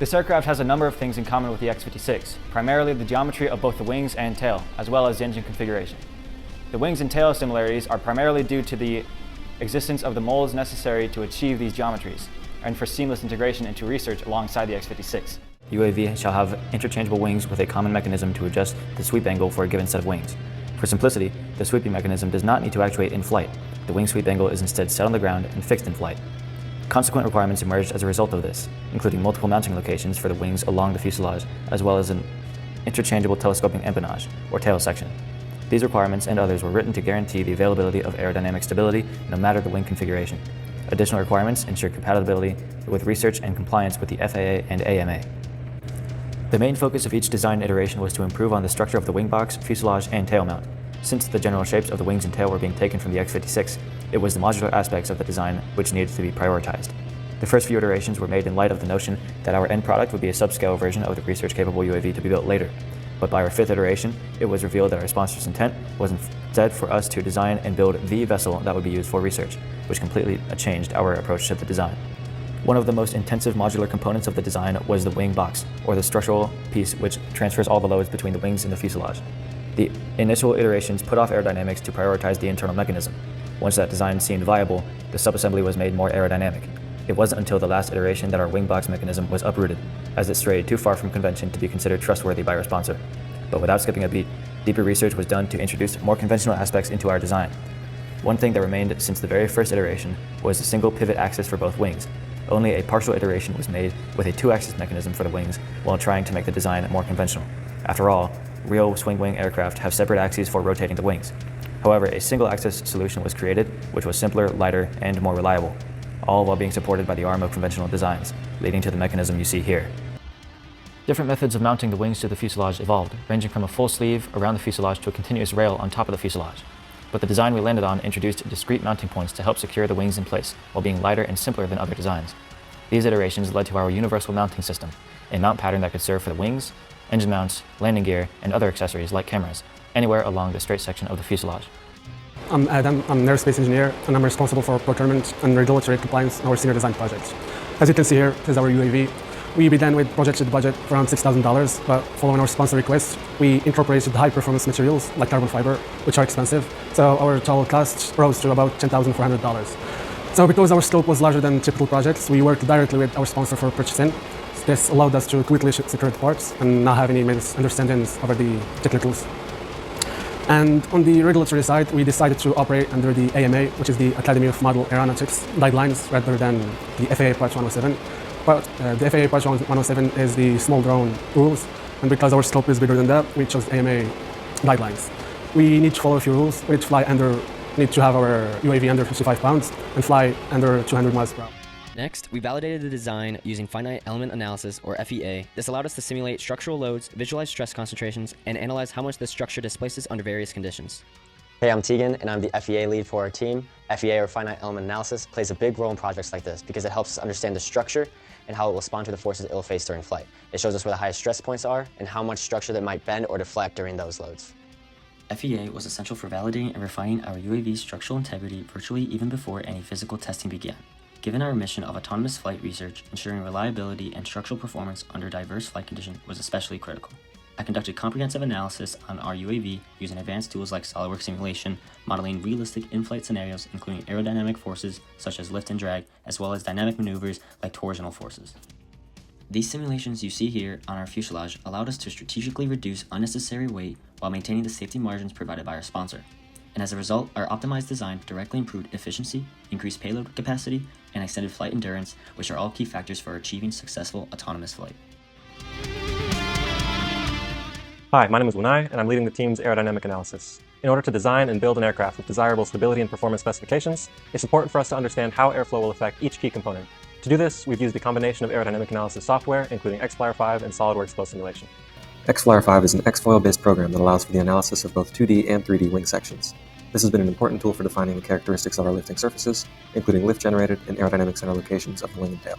This aircraft has a number of things in common with the X-56, primarily the geometry of both the wings and tail, as well as the engine configuration. The wings and tail similarities are primarily due to the existence of the molds necessary to achieve these geometries, and for seamless integration into research alongside the X-56. The UAV shall have interchangeable wings with a common mechanism to adjust the sweep angle for a given set of wings. For simplicity, the sweeping mechanism does not need to actuate in flight. The wing sweep angle is instead set on the ground and fixed in flight. Consequent requirements emerged as a result of this, including multiple mounting locations for the wings along the fuselage, as well as an interchangeable telescoping empennage, or tail section. These requirements and others were written to guarantee the availability of aerodynamic stability no matter the wing configuration. Additional requirements ensure compatibility with research and compliance with the FAA and AMA. The main focus of each design iteration was to improve on the structure of the wing box, fuselage, and tail mount. Since the general shapes of the wings and tail were being taken from the X-56, it was the modular aspects of the design which needed to be prioritized. The first few iterations were made in light of the notion that our end product would be a subscale version of the research-capable UAV to be built later. But by our fifth iteration, it was revealed that our sponsor's intent was instead for us to design and build the vessel that would be used for research, which completely changed our approach to the design. One of the most intensive modular components of the design was the wing box, or the structural piece which transfers all the loads between the wings and the fuselage. The initial iterations put off aerodynamics to prioritize the internal mechanism. Once that design seemed viable, the subassembly was made more aerodynamic. It wasn't until the last iteration that our wing box mechanism was uprooted, as it strayed too far from convention to be considered trustworthy by our sponsor. But without skipping a beat, deeper research was done to introduce more conventional aspects into our design. One thing that remained since the very first iteration was a single pivot axis for both wings. Only a partial iteration was made with a two-axis mechanism for the wings while trying to make the design more conventional. After all, real swing-wing aircraft have separate axes for rotating the wings. However, a single-axis solution was created, which was simpler, lighter, and more reliable, all while being supported by the arm of conventional designs, leading to the mechanism you see here. Different methods of mounting the wings to the fuselage evolved, ranging from a full sleeve around the fuselage to a continuous rail on top of the fuselage. But the design we landed on introduced discrete mounting points to help secure the wings in place, while being lighter and simpler than other designs. These iterations led to our universal mounting system, a mount pattern that could serve for the wings, engine mounts, landing gear, and other accessories like cameras, anywhere along the straight section of the fuselage. I'm Adam, I'm an aerospace engineer, and I'm responsible for procurement and regulatory compliance on our senior design project. As you can see here, this is our UAV. We began with projected budget of around $6,000, but following our sponsor request, we incorporated high-performance materials like carbon fiber, which are expensive, so our total cost rose to about $10,400. So because our scope was larger than typical projects, we worked directly with our sponsor for purchasing. This allowed us to quickly secure the parts and not have any misunderstandings over the technicals. And on the regulatory side, we decided to operate under the AMA, which is the Academy of Model Aeronautics guidelines, rather than the FAA Part 107. But the FAA Part 107 is the small drone rules, and because our scope is bigger than that, we chose AMA guidelines. We need to follow a few rules. We need to have our UAV under 55 pounds and fly under 200 miles per hour. Next, we validated the design using finite element analysis, or FEA. This allowed us to simulate structural loads, visualize stress concentrations, and analyze how much the structure displaces under various conditions. Hey, I'm Tegan, and I'm the FEA lead for our team. FEA, or finite element analysis, plays a big role in projects like this because it helps us understand the structure and how it will respond to the forces it will face during flight. It shows us where the highest stress points are and how much structure that might bend or deflect during those loads. FEA was essential for validating and refining our UAV's structural integrity virtually even before any physical testing began. Given our mission of autonomous flight research, ensuring reliability and structural performance under diverse flight conditions was especially critical. I conducted comprehensive analysis on our UAV using advanced tools like SolidWorks simulation, modeling realistic in-flight scenarios including aerodynamic forces such as lift and drag, as well as dynamic maneuvers like torsional forces. These simulations you see here on our fuselage allowed us to strategically reduce unnecessary weight while maintaining the safety margins provided by our sponsor. And as a result, our optimized design directly improved efficiency, increased payload capacity, and extended flight endurance, which are all key factors for achieving successful autonomous flight. Hi, my name is Wunai, and I'm leading the team's aerodynamic analysis. In order to design and build an aircraft with desirable stability and performance specifications, it's important for us to understand how airflow will affect each key component. To do this, we've used a combination of aerodynamic analysis software, including XFlyer 5 and SolidWorks flow simulation. XFlyer 5 is an Xfoil-based program that allows for the analysis of both 2D and 3D wing sections. This has been an important tool for defining the characteristics of our lifting surfaces, including lift-generated and aerodynamic center locations of the wing and tail.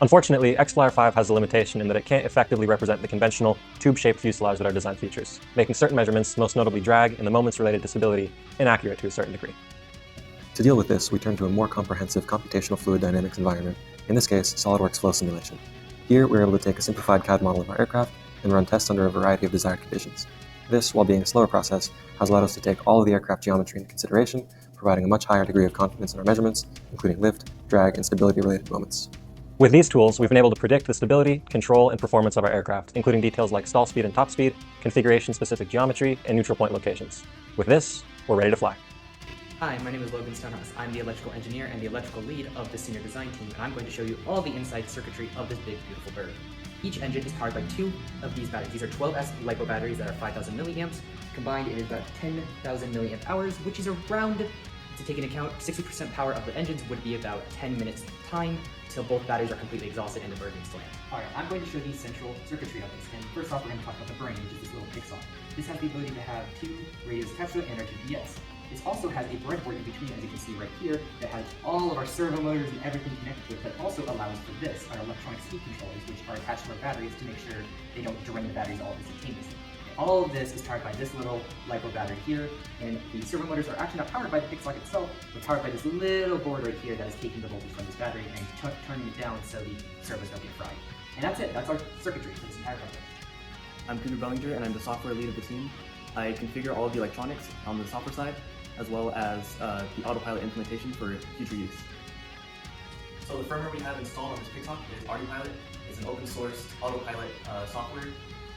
Unfortunately, XFlyer 5 has a limitation in that it can't effectively represent the conventional tube-shaped fuselage that our design features, making certain measurements, most notably drag and the moments related to stability, inaccurate to a certain degree. To deal with this, we turn to a more comprehensive computational fluid dynamics environment, in this case, SolidWorks flow simulation. Here, we're able to take a simplified CAD model of our aircraft and run tests under a variety of desired conditions. This, while being a slower process, has allowed us to take all of the aircraft geometry into consideration, providing a much higher degree of confidence in our measurements, including lift, drag, and stability-related moments. With these tools, we've been able to predict the stability, control, and performance of our aircraft, including details like stall speed and top speed, configuration-specific geometry, and neutral point locations. With this, we're ready to fly. Hi, my name is Logan Stonehouse. I'm the electrical engineer and the electrical lead of the senior design team, and I'm going to show you all the inside circuitry of this big, beautiful bird. Each engine is powered by 2 of these batteries. These are 12S LiPo batteries that are 5,000 milliamps. Combined, it is about 10,000 milliamp hours, which is around, to take into account, 60% power of the engines would be about 10 minutes time till both batteries are completely exhausted and the bird needs to land. Alright, I'm going to show the central circuitry of this, and first off we're going to talk about the brain, which is this little pixel. This has the ability to have 2 radios attached to it and our GPS. This also has a breadboard in between, as you can see right here, that has all of our servo motors and everything connected to it, but also allows for this, our electronic speed controllers, which are attached to our batteries to make sure they don't drain the batteries all instantaneously. And all of this is powered by this little LiPo battery here, and the servo motors are actually not powered by the Pixlock itself, but powered by this little board right here that is taking the voltage from this battery and turning it down so the servos don't get fried. And that's it, that's our circuitry for this entire project. I'm Peter Bellinger, and I'm the software lead of the team. I configure all of the electronics on the software side, as well as the autopilot implementation for future use. So the firmware we have installed on this Pixlock is Autopilot. It's an open source autopilot software.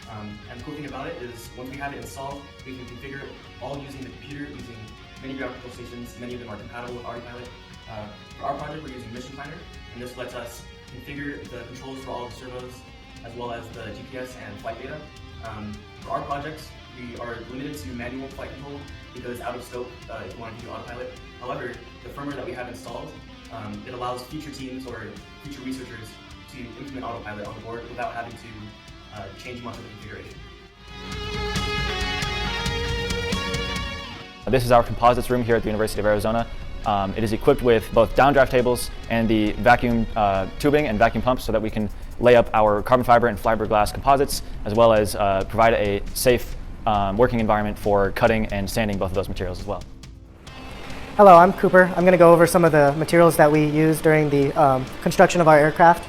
And the cool thing about it is once we have it installed, we can configure it all using the computer, using many graphical stations. Many of them are compatible with Autopilot. For our project, we're using Mission Planner, and this lets us configure the controls for all the servos, as well as the GPS and flight data. For our projects, we are limited to manual flight control because it's out of scope if you want to do autopilot. However, the firmware that we have installed, it allows future teams or future researchers to implement autopilot on the board without having to change much of the configuration. This is our composites room here at the University of Arizona. It is equipped with both downdraft tables and the vacuum tubing and vacuum pumps so that we can lay up our carbon fiber and fiberglass composites, as well as provide a safe working environment for cutting and sanding both of those materials as well. Hello, I'm Cooper. I'm going to go over some of the materials that we use during the construction of our aircraft.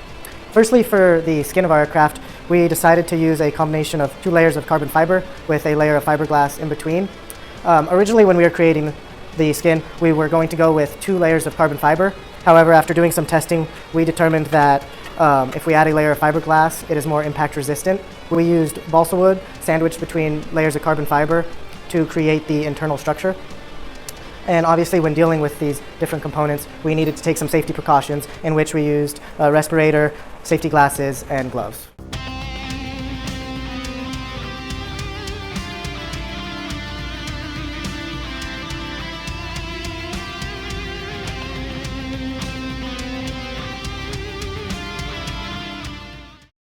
Firstly, for the skin of our aircraft, we decided to use a combination of 2 layers of carbon fiber with a layer of fiberglass in between. Originally, when we were creating the skin, we were going to go with 2 layers of carbon fiber. However, after doing some testing, we determined that if we add a layer of fiberglass, it is more impact resistant. We used balsa wood sandwiched between layers of carbon fiber to create the internal structure. And obviously, when dealing with these different components, we needed to take some safety precautions, in which we used a respirator, safety glasses, and gloves.